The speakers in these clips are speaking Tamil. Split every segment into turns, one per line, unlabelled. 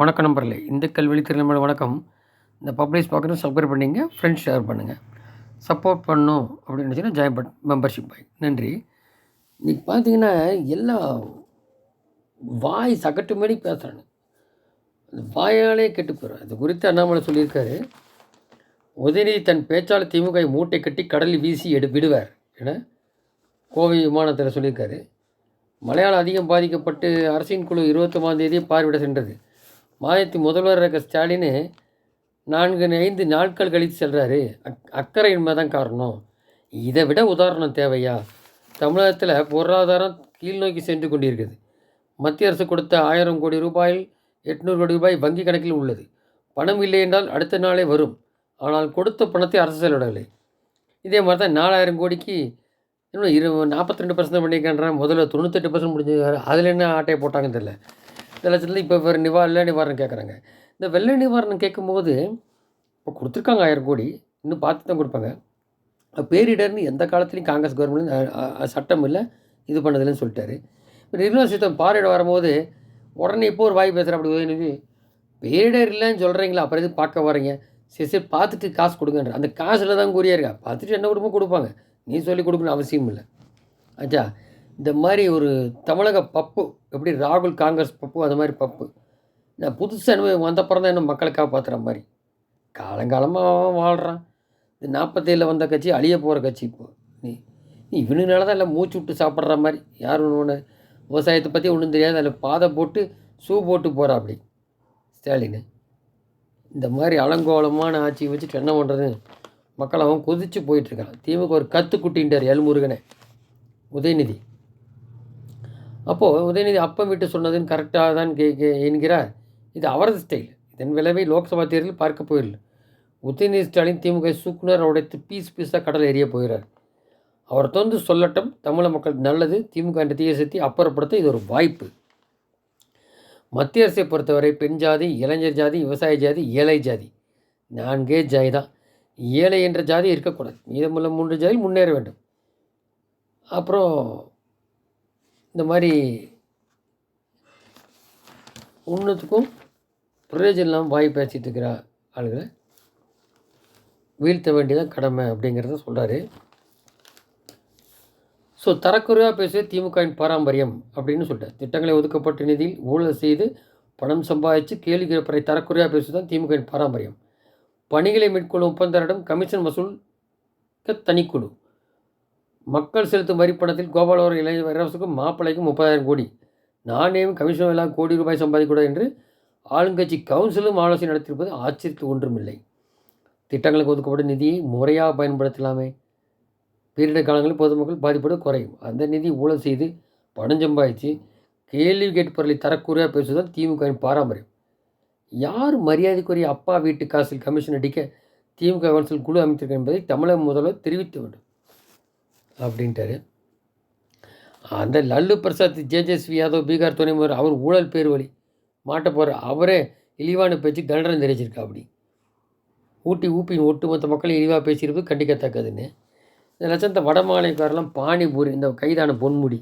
வணக்கம் நண்பர்களே, இந்துக்கள் விழித்திருந்தமிழ் வணக்கம். இந்த பப்ளிஷ் பார்க்கணும் சப்ஸ்கிரைப் பண்ணிங்க, ஃப்ரெண்ட்ஸ் ஷேர் பண்ணுங்கள். சப்போர்ட் பண்ணணும் அப்படின்னு நினச்சிங்கன்னா ஜாயின் மெம்பர்ஷிப் பாய் நன்றி. இன்றைக்கி பார்த்தீங்கன்னா எல்லாம் வாய் சகட்டு மாரி பேசுகிறாங்க. அந்த வாயாலே கெட்டு போயிடும். அது குறித்து அண்ணாமலை சொல்லியிருக்காரு. உதயநிதி தன் பேச்சாளர் திமுக மூட்டை கட்டி கடலில் வீசி விடுவார் என கோவை விமானத்தில் சொல்லியிருக்காரு. மழையால் அதிகம் பாதிக்கப்பட்டு அரசின் குழு 21ஆம் பார்வையிட சென்றது. மாநிலத்தின் முதல்வர் இருக்க ஸ்டாலின் 4-5 நாட்கள் கழித்து செல்கிறாரு. அக்கறை என்பதுதான் காரணம். இதை விட உதாரணம் தேவையா? தமிழகத்தில் பொருளாதாரம் கீழ்நோக்கி சென்று கொண்டிருக்கிறது. மத்திய அரசு கொடுத்த 1000 கோடி ரூபாயில் 800 கோடி ரூபாய் வங்கி கணக்கில் உள்ளது. பணம் இல்லை என்றால் அடுத்த நாளே வரும். ஆனால் கொடுத்த பணத்தை அரசு செலவிடவில்லை. இதே மாதிரி தான் 4000 கோடிக்கு இன்னும் 42% பண்ணியிருக்கேன்றான். முதல்ல 98% முடிஞ்சிருக்காரு. அதில் என்ன ஆட்டையை போட்டாங்கன்னு தெரியல. இந்த லட்சத்தில் இப்போ வெள்ள நிவாரணம் கேட்குறாங்க. இந்த வெள்ள நிவாரணம் கேட்கும்போது இப்போ கொடுத்துருக்காங்க 1000 கோடி, இன்னும் பார்த்து தான் கொடுப்பாங்க. பேரிடர்னு எந்த காலத்துலேயும் காங்கிரஸ் கவர்மெண்ட் சட்டம் இல்லை, இது பண்ணதில்லைன்னு சொல்லிட்டாரு. இப்போ நிர்மலா சீதாராமன் பார்வையிட வரும்போது உடனே இப்போ ஒரு வாய் பேசுகிற அப்படி உதயநிதி பேரிடர் இல்லைன்னு சொல்கிறீங்களா, அப்புறம் எதுக்கு பார்க்க வரீங்க? சரி பார்த்துட்டு காசு கொடுங்கன்ற அந்த காசில் தான் குறியா இருக்கா. பார்த்துட்டு என்ன கொடுப்போம் கொடுப்பாங்க, நீ சொல்லி கொடுக்கணும் அவசியம் இல்லை. ஆச்சா, இந்த மாதிரி ஒரு தமிழக பப்பு எப்படி ராகுல் காங்கிரஸ் பப்பு, அது மாதிரி பப்பு நான் புதுசாக அனுபவம் வந்தப்புறம் தான் இன்னும் மக்களை காப்பாற்றுற மாதிரி காலங்காலமாக வாழ்கிறான். இந்த 47 வந்த கட்சி அழிய போகிற கட்சி. இப்போ நீ நீ இவனுனால தான் எல்லாம் மூச்சு விட்டு சாப்பிட்ற மாதிரி. யார் ஒன்று விவசாயத்தை பற்றி ஒன்றும் தெரியாது, அதில் பாதை போட்டு ஷூ போட்டு போகிறா அப்படி ஸ்டாலின். இந்த மாதிரி அலங்கோலமான ஆட்சியை வச்சுட்டு என்ன பண்ணுறது? மக்கள் அவன் கொதித்து போயிட்டுருக்கான். திமுக ஒரு கற்றுக்குட்டின்றார் எல்முருகனை உதயநிதி. அப்போது உதயநிதி அப்பம் விட்டு சொன்னதுன்னு கரெக்டாக தான் என்கிறார். இது அவரது ஸ்டைல். இதன் விளைவை லோக்சபா தேர்தலில் பார்க்க போயிடல. உதயநிதி ஸ்டாலின் திமுக சுக்குனர் உடைத்து பீஸாக கடல் எறிய போகிறார். அவர் தொடர்ந்து சொல்லட்டும், தமிழக மக்கள் நல்லது. திமுக என்ற தீய சக்தி அப்புறப்படுத்த இது ஒரு வாய்ப்பு. மத்திய அரசை பொறுத்தவரை பெண் ஜாதி, இளைஞர் ஜாதி, விவசாய ஜாதி, ஏழை ஜாதி, 4 ஜாதி தான். ஏழை என்ற ஜாதி இருக்கக்கூடாது. மீதமுள்ள 3 ஜாதி முன்னேற வேண்டும். அப்புறம் இந்த மாதிரி ஒன்றுத்துக்கும் பிரயோஜனம் இல்லாமல் வாய் பேசிகிட்டு இருக்கிற ஆளுகளை வீழ்த்த வேண்டியதான் கடமை அப்படிங்கிறத சொல்கிறாரு. ஸோ தரக்குறைவாக பேசுவது திமுகவின் பாரம்பரியம் அப்படின்னு சொல்லிட்டார். திட்டங்களை ஒதுக்கப்பட்ட நிதியில் ஊழல் செய்து பணம் சம்பாதிச்சு கேள்வி கேட்பறை தரக்குறைவாக பேசுவது தான் திமுகவின் பாரம்பரியம். பணிகளை மேற்கொள்ளும் ஒப்பந்தரிடம் கமிஷன் வசூல் தனிக்குழு. மக்கள் செலுத்தும் வரி பணத்தில் கோபாலவரம் இளவரசுக்கும் மாப்பிள்ளைக்கும் 30,000 கோடி, நாணயம் கமிஷன் இல்லாத கோடி ரூபாய் சம்பாதிக்கூடாது என்று ஆளுங்கட்சி கவுன்சிலும் ஆலோசனை நடத்தியிருப்பது ஆச்சரியத்துக்கு ஒன்றுமில்லை. திட்டங்களுக்கு ஒதுக்கப்பட்ட நிதியை முறையாக பயன்படுத்தலாமே. பேரிடர் காலங்களில் பொதுமக்கள் பாதிப்போடு குறையும். அந்த நிதி ஊழல் செய்து பணம் சம்பாதிச்சு கேள்வி கேட்பவர்களை தரக்குறையாக பேசுவதுதான் திமுகவின் பாரம்பரியம். யார் மரியாதைக்குரிய அப்பா வீட்டு காசில் கமிஷன் அடிக்க திமுக கவுன்சில் குழு அமைத்திருக்க என்பதை தமிழக முதல்வர் தெரிவிக்க வேண்டும் அப்படின்ட்டாரு. அந்த லல்லு பிரசாத் தேஜஸ்வி யாதவ் பீகார் துணை முதல்வர், அவர் ஊழல் பேர் வழி மாட்ட போகிற அவரே இழிவான பேச்சு கண்டனம் தெரிவிச்சிருக்கா. அப்படி ஊப்பின் ஒட்டுமொத்த மக்கள் இழிவாக பேசியிருப்பது கண்டிக்கத்தக்கதுன்னு. இந்த லட்சத்தை வட மாநிலக்காரெல்லாம் பானிபூரி, இந்த கைதான பொன்முடி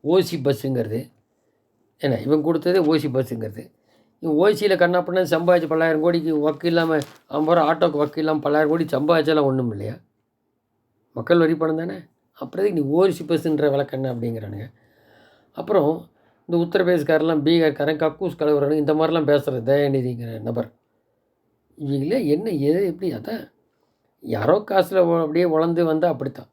ஓசி பஸ்ஸுங்கிறது ஏன்னா இவன் கொடுத்தது ஓசி பஸ்ஸுங்கிறது. இவன் ஓசியில் கண்ணாப்பண்ணா சம்பாதிச்சு 10,000 கோடிக்கு வக்கு இல்லாமல் 50 ரூபா ஆட்டோக்கு வக்கு இல்லாமல் 10,000 கோடி சம்பாதிச்சாலாம் ஒன்றும் இல்லையா? மக்கள் வரி பணம் தானே. அப்புறம் நீ ஓசி பஸ்ஸுன்ற விளக்கண்ண அப்படிங்கிறானுங்க. அப்புறம் இந்த உத்தரப்பிரதேஷ்காரெல்லாம் பீகார்காரன் கக்கூஸ் கலவரனுங்க இந்த மாதிரிலாம் பேசுகிறது தயாநிதிங்கிற நபர். இவங்களே என்ன எது எப்படி அதான் யாரோ காசில் அப்படியே உழந்து வந்தால் அப்படித்தான்.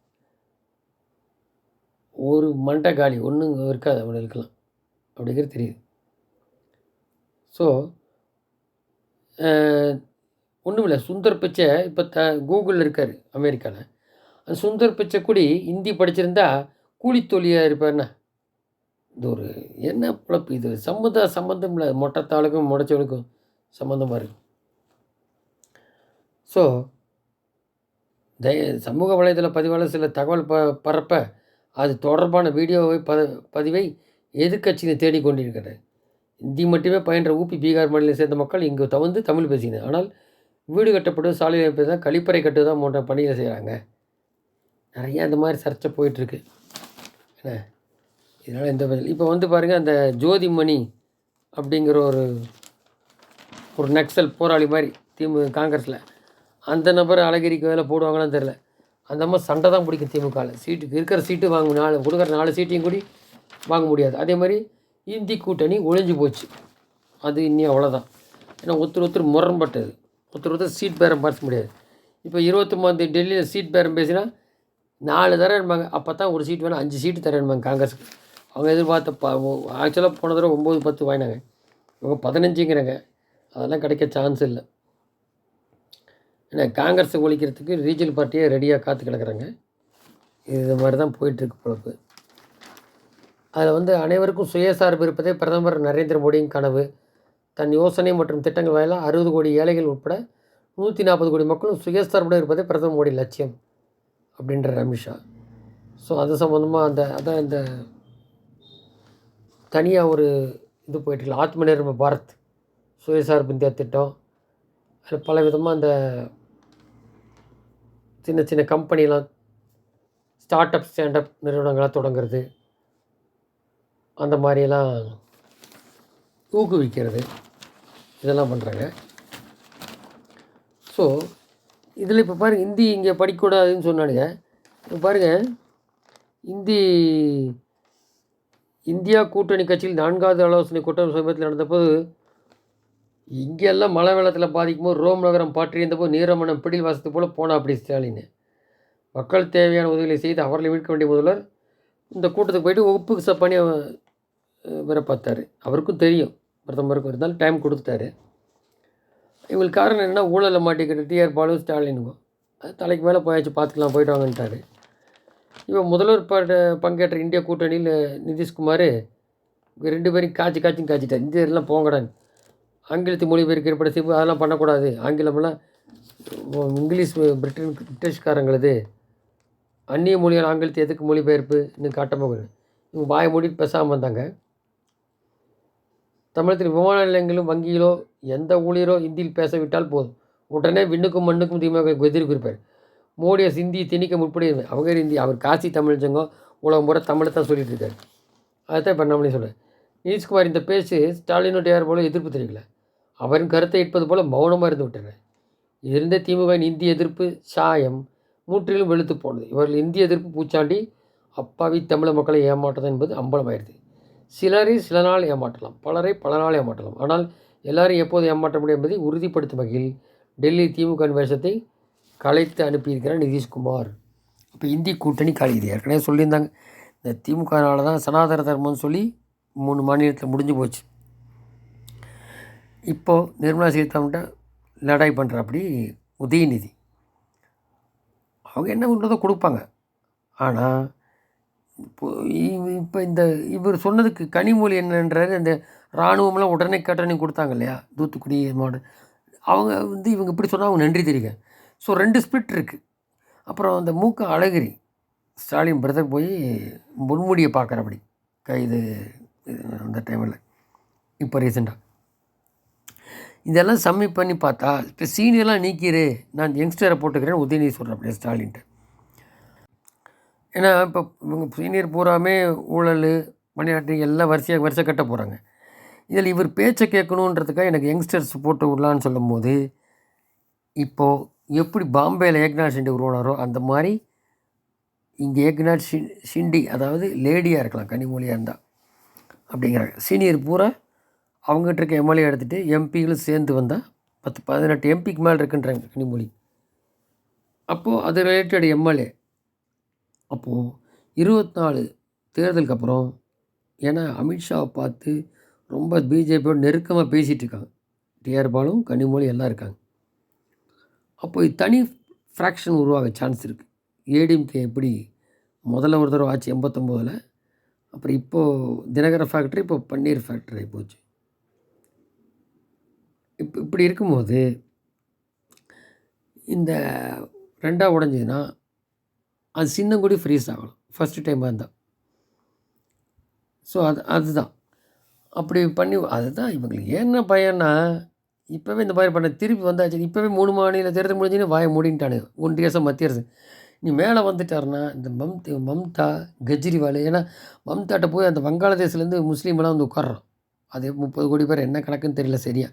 ஒரு மண்டை காலி ஒன்றும் இருக்காது அவங்களுக்கெல்லாம் அப்படிங்கிறது தெரியுது. ஸோ ஒன்றும் இல்லை. சுந்தர் பிச்சை இப்போ கூகுளில் இருக்கார் அமெரிக்காவில். அந்த சுந்தர் பிச்சை கூடி ஹிந்தி படிச்சிருந்தா கூலித்தொழியாக இருப்பார்ண்ணா. இது ஒரு என்ன பிழப்பு இது? சம்மந்தம் இல்லை. மொட்டத்தாளுக்கும் முடைச்சவனுக்கும் சம்மந்தமாக இருக்குது. ஸோ சமூக வலைதள பதிவாளர் சில தகவல் பரப்ப அது தொடர்பான வீடியோவை பதிவை எதிர்க்கட்சியினை தேடிக்கொண்டிருக்கிறார். ஹிந்தி மட்டுமே பயின்ற ஊபி பீகார் மாநிலத்தை சேர்ந்த மக்கள் இங்கு தவிர்த்து தமிழ் பேசினர். ஆனால் வீடு கட்டப்படுவது, சாலை அமைப்பது தான், கழிப்பறை கட்டுதான் போன்ற பணிகளை செய்கிறாங்க. நிறையா இந்த மாதிரி சர்ச்சை போயிட்டுருக்கு என்ன. இதனால் இந்த இப்போ பாருங்கள், அந்த ஜோதிமணி அப்படிங்கிற ஒரு ஒரு நக்சல் போராளி மாதிரி காங்கிரஸில். அந்த நபர் அழகிரிக்கு வேலை போடுவாங்களான்னு தெரில. அந்த மாதிரி சண்டை தான் பிடிக்கும் திமுகவில். சீட்டுக்கு இருக்கிற சீட்டு கொடுக்குற 4 சீட்டையும் கூடி வாங்க முடியாது. அதே மாதிரி இந்தி கூட்டணி ஒழிஞ்சு போச்சு. அது இன்னும் அவ்வளோதான். ஏன்னா ஒருத்தர் முரண்பட்டது. ஒருத்தர் சீட் பேரம் பேச முடியாது. இப்போ 23 டெல்லியில் சீட் பேரம் பேசினா 4 தரேன்பாங்க. அப்போ தான் ஒரு சீட் வேணால் 5 சீட்டு தரேன்பாங்க காங்கிரஸுக்கு. அவங்க எதிர்பார்த்த ஆக்சுவலாக போன தடவை 9, 10 வாங்கினாங்க. இவங்க 15ங்கிறாங்க. அதெல்லாம் கிடைக்க சான்ஸ் இல்லை. ஏன்னா காங்கிரஸை ஒழிக்கிறதுக்கு ரீஜனல் பார்ட்டியே ரெடியாக காத்து கிடக்குறாங்க. இது மாதிரி தான் போயிட்டுருக்கு பொழப்பு. அதில் அனைவருக்கும் சுயசார்பு இருப்பதே பிரதமர் நரேந்திர மோடியின் கனவு. தன் யோசனை மற்றும் திட்டங்கள் வாயிலாக 60 கோடி ஏழைகள் உட்பட 140 கோடி மக்களும் சுயசார்புடன் இருப்பதே பிரதமர் மோடி லட்சியம் அப்படின்ற அமித்ஷா. ஸோ அது சம்மந்தமாக அதான் இந்த தனியாக ஒரு இது போயிட்டுருக்கு. ஆத்ம நிர்பர் பாரத் சுயசார்பு இந்தியா திட்டம். அதில் பல விதமாக அந்த சின்ன சின்ன கம்பெனிலாம் ஸ்டாண்டப் நிறுவனங்களாக தொடங்குறது, அந்த மாதிரியெல்லாம் ஊக்குவிக்கிறது, இதெல்லாம் பண்ணுறாங்க. ஸோ இதில் இப்போ பாருங்கள், இந்தி இங்கே படிக்கக்கூடாதுன்னு சொன்னானுங்க. இப்போ பாருங்கள், இந்தியா கூட்டணி கட்சியில் 4வது ஆலோசனை கூட்டம் சமீபத்தில் நடந்தபோது இங்கெல்லாம் மழை வெள்ளத்தில் பாதிக்கும்போது ரோம் நகரம் பாற்றியிருந்தபோது நீரமணம் பிடில் வாசத்து போல் போனா அப்படி ஸ்டாலின். மக்கள் தேவையான உதவிகளை செய்து அவர்களை மீட்க வேண்டிய முதல்வர் இந்த கூட்டத்துக்கு போயிட்டு ஒப்புக்கு பண்ணி வர பார்த்தாரு. அவருக்கும் தெரியும் பிரதமருக்கு இருந்தாலும் டைம் கொடுத்துட்டாரு. இவங்களுக்கு காரணம் என்னென்னா ஊழலில் மாட்டிக்கிட்டு டிஆர் பாலு ஸ்டாலினுக்கும் அது தலைக்கு மேலே போயாச்சு, பார்த்துக்கலாம், போயிட்டு வாங்கன்ட்டார். இப்போ முதல்வர் பங்கேற்ற இந்தியா கூட்டணியில் நிதிஷ்குமார் 2 பேரையும் காய்ச்சிட்டார். இந்தியர்லாம் போங்கடான்னு. ஆங்கிலத்தை மொழிபெயர்க்க ஏற்பட செய்வு அதெல்லாம் பண்ணக்கூடாது. ஆங்கிலமெல்லாம் இங்கிலீஷ் பிரிட்டிஷ்காரங்களது, அந்நிய மொழியால் ஆங்கிலத்தை எதுக்கு மொழிபெயர்ப்பு இன்னும் காட்டமாக இவங்க வாயை மூடிட்டு பேசாமல் வந்தாங்க. தமிழகத்தில் விமான நிலையங்களும் வங்கியிலோ எந்த ஊழியரோ இந்தியில் பேசவிட்டால் போதும், உடனே விண்ணுக்கும் மண்ணுக்கும் தீமாக எதிரி குறிப்பார். மோடியை சிந்தி திணிக்க முற்படி அவங்க இந்தி. அவர் காசி தமிழ் சங்கம் உலகம் பூரா தமிழை தான் சொல்லிட்டு இருக்காரு. அதைத்தான் இப்போ நம்மளே சொல்கிறேன். நிதிஷ்குமார் இந்த பேச்சு ஸ்டாலினோ டிஆர் போல எதிர்ப்பு தெரிவிக்கல. அவரின் கருத்தை ஏற்பது போல மௌனமாக இருந்து விட்டார். இருந்த திமுகவின் இந்திய எதிர்ப்பு சாயம் முற்றிலும் வெளுத்து போனது. இவர்கள் இந்திய எதிர்ப்பு பூச்சாண்டி அப்பாவி தமிழக மக்களை ஏமாற்றதான் என்பது அம்பலமாயிருது. சிலரை சில நாள் ஏமாற்றலாம், பலரை பல நாள் ஏமாற்றலாம். ஆனால் எல்லாரும் எப்போது ஏமாற்ற முடியும் என்பதை உறுதிப்படுத்தும் வகையில் டெல்லி திமுக வேஷத்தை கலைத்து அனுப்பியிருக்கிறார் நிதிஷ்குமார். அப்போ இந்தி கூட்டணி கலையுது. ஏற்கனவே சொல்லியிருந்தாங்க, இந்த திமுகனால தான் சனாதன தர்மம்னு சொல்லி 3 மாநிலத்தில் முடிஞ்சு போச்சு. இப்போது நிர்மலா சீதாராமன்ட்ட லடாய் பண்ணுற அப்படி உதயநிதி அவங்க என்ன பண்ணுறதோ கொடுப்பாங்க. ஆனால் இப்போ இவர் சொன்னதுக்கு கனிமொழி என்னன்றாரு, இந்த இராணுவம்லாம் உடனே கட்டணி கொடுத்தாங்க இல்லையா, தூத்துக்குடி மாவட்டம், அவங்க இவங்க இப்படி சொன்னால் அவங்க நன்றி தெரிவிக்க. ஸோ 2 ஸ்பிரிட் இருக்குது. அப்புறம் அந்த அழகிரி ஸ்டாலின் பிரதர் போய் முன்முடியை பார்க்குற அப்படி கைது அந்த டைமில் இப்போ ரீசெண்டாக இதெல்லாம் சப்மிட் பண்ணி பார்த்தா இப்போ சீனியர்லாம் நீக்கிடு, நான் யங்ஸ்டரை போட்டுக்கிறேன்னு உதயநிதி சொல்கிறேன் அப்படியே ஸ்டாலின்ட்டு. ஏன்னா இப்போ இவங்க சீனியர் பூராமே ஊழல் மணியாட்டி எல்லாம் வருஷ கட்ட போகிறாங்க. இதில் இவர் பேச்சை கேட்கணுன்றதுக்காக எனக்கு யங்ஸ்டர்ஸ் போட்டு விடலான்னு சொல்லும் போது, இப்போது எப்படி பாம்பேயில் ஏக்நாத் ஷிண்டே உருவானாரோ அந்த மாதிரி இங்கே ஏக்நாத் ஷிண்டே, அதாவது லேடியாக இருக்கலாம் கனிமொழியாக இருந்தால் அப்படிங்கிறாங்க. சீனியர் பூரா அவங்ககிட்ட இருக்க எம்எல்ஏ எடுத்துகிட்டு எம்பிகளும் சேர்ந்து வந்தால் 10-18 எம்பிக்கு மேலே இருக்குன்றாங்க கனிமொழி. அப்போது அது ரிலேட்டட் எம்எல்ஏ. அப்போது 24 தேர்தலுக்கு அப்புறம், ஏன்னா அமித்ஷாவை பார்த்து ரொம்ப பிஜேபியோட நெருக்கமாக பேசிகிட்டு இருக்காங்க. டிஆர் பாலும் கனிமொழி எல்லாம் இருக்காங்க. அப்போ இது தனி ஃப்ராக்ஷன் உருவாக சான்ஸ் இருக்குது. ஏடிஎம்கே எப்படி முதல்ல ஒரு தடவை ஆச்சு 89, அப்புறம் இப்போது தினகர ஃபேக்ட்ரி, இப்போ பன்னீர் ஃபேக்ட்ரி ஆகி போச்சு. இப்படி இருக்கும்போது இந்த 2ஆக உடஞ்சிதுன்னா அது சின்னங்குடி ஃப்ரீஸ் ஆகலாம் ஃபஸ்ட்டு டைமாக இருந்தால். ஸோ அதுதான் அப்படி பண்ணி அதுதான் இவங்களுக்கு என்ன பயன்னா, இப்போவே இந்த மாதிரி பண்ண திருப்பி வந்தாச்சு. இப்போவே 3 மாநில தேர்தல் முடிஞ்சுன்னு வாயை மூடின்ட்டானு ஒன்றிய அரசு மத்திய அரசு. நீ மேலே வந்துட்டாருன்னா இந்த மம்தா கெஜ்ரிவால், ஏன்னா மம்தாட்ட போய் அந்த வங்காளதேசிலேருந்து முஸ்லீம்லாம் உட்கார்றான். அது 30 கோடி பேர் என்ன கணக்குன்னு தெரியல சரியா.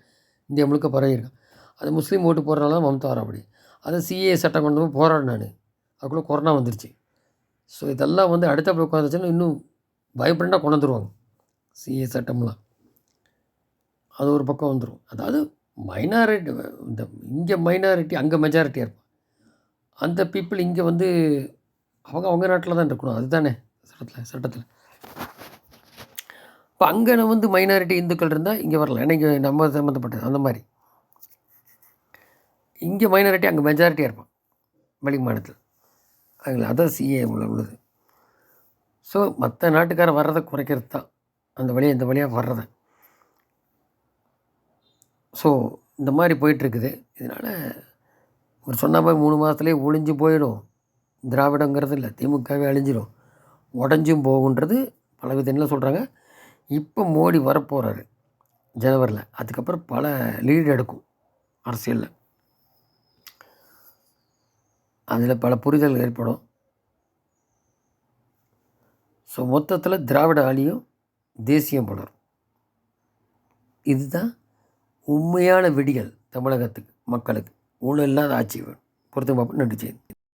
இந்தியா முழுக்க பரவியிருக்கான். அது முஸ்லீம் ஓட்டு போடுறனால தான் மம்தா வரா அப்படி. அதை சிஏ சட்டம் கொண்டு போய் போராடினானு, அதுக்குள்ளே கொரோனா வந்துருச்சு. ஸோ இதெல்லாம் வந்து அடுத்தப்படி உட்காந்துச்சுன்னா இன்னும் பயப்படா கொண்டு வந்துருவாங்க சிஏ சட்டம்லாம். அது ஒரு பக்கம் வந்துடும். அதாவது மைனாரிட்டி இந்த இங்கே மைனாரிட்டி அங்கே மெஜாரிட்டியாக இருப்பான். அந்த பீப்புள் இங்கே வந்து அவங்க நாட்டில் தான் இருக்கணும். அதுதானே சட்டத்தில். இப்போ அங்கே வந்து மைனாரிட்டி இந்துக்கள் இருந்தால் இங்கே வரலாம். ஏன்னா இங்கே நம்ம சம்மந்தப்பட்டது அந்த மாதிரி. இங்கே மைனாரிட்டி அங்கே மெஜாரிட்டியாக இருப்பான் வெளி மாநிலத்தில். அதில் அதான் சிஏ உள்ளது. ஸோ மற்ற நாட்டுக்காரர் வர்றதை குறைக்கிறது தான் அந்த வழியாக இந்த வழியாக வர்றதை. ஸோ இந்த மாதிரி போயிட்டுருக்குது. இதனால் ஒரு சொன்ன மாதிரி 3 மாதத்துலேயே ஒழிஞ்சு போயிடும். திராவிடங்கிறது இல்லை, திமுகவே அழிஞ்சிடும், உடஞ்சும் போகுன்றது பல விதம்லாம் சொல்கிறாங்க. இப்போ மோடி வரப்போகிறாரு ஜனவரியில். அதுக்கப்புறம் பல லீடு எடுக்கும் அரசியலில். அதில் பல புரிதல் ஏற்படும். ஸோ மொத்தத்தில் திராவிட அழியும், தேசியம் பலரும். இதுதான் உண்மையான விடியல் தமிழகத்துக்கு, மக்களுக்கு. ஊழல் இல்லாத ஆட்சி வேணும். பொறுத்து பார்ப்போம். நன்றி. செய்தி.